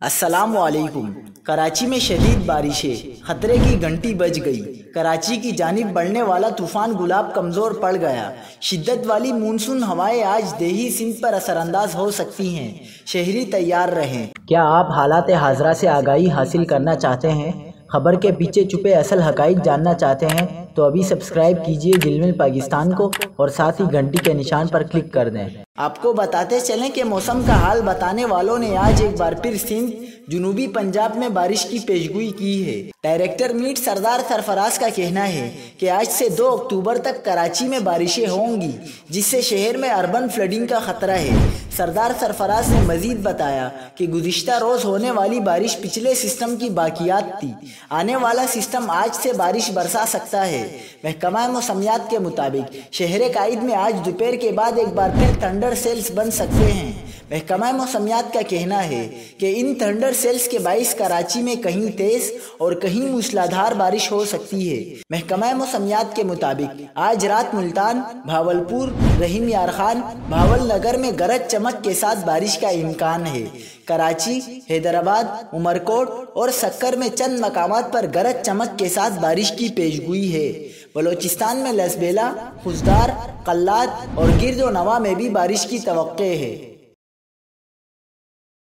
السلام علیکم۔ کراچی میں شدید بارشیں، خطرے کی گھنٹی بج گئی۔ کراچی کی جانب بڑھنے والا طوفان گلاب کمزور پڑ گیا۔ شدت والی مونسون ہوائیں آج دیہی سندھ پر اثر انداز ہو سکتی ہیں، شہری تیار رہیں۔ کیا آپ حالات حاضرہ سے آگاہی حاصل کرنا چاہتے ہیں؟ خبر کے پیچھے چھپے اصل حقائق جاننا چاہتے ہیں تو ابھی سبسکرائب کیجئے جلمل پاکستان کو اور ساتھ ہی گھنٹی کے نشان پر کلک کر دیں۔ آپ کو بتاتے چلیں کہ موسم کا حال بتانے والوں نے آج ایک بار پھر سندھ، جنوبی پنجاب میں بارش کی پیشگوئی کی ہے۔ ڈائریکٹر میٹ سردار سرفراز کا کہنا ہے کہ آج سے 2 اکتوبر تک کراچی میں بارشیں ہوں گی، جس سے شہر میں اربن فلڈنگ کا خطرہ ہے۔ سردار سرفراز نے مزید بتایا کہ گزشتہ روز ہونے والی بارش پچھلے سسٹم کی باقیات تھی۔ آنے والا سسٹم آج سے بارش برسا سکتا ہے۔ محکمہ موسمیات کے مطابق شہر قائد میں آج دوپہر کے بعد ایک بار پھر تھنڈر سیلز بن سکتے ہیں۔ محکمہ موسمیات کا کہنا ہے کہ ان تھنڈر سیلز کے باعث کراچی میں کہیں تیز اور کہیں موسلادھار بارش ہو سکتی ہے۔ محکمہ موسمیات کے مطابق آج رات ملتان، بھاولپور، رحیم یار خان، بھاول نگر میں گرج چمک کے ساتھ بارش کا امکان ہے۔ کراچی، حیدرآباد، عمرکوٹ اور سکر میں چند مقامات پر گرج چمک کے ساتھ بارش کی پیشگوئی ہے۔ بلوچستان میں لسبیلا، خوزدار، قلات اور گرد و نواح میں بھی بارش کی توقع ہے۔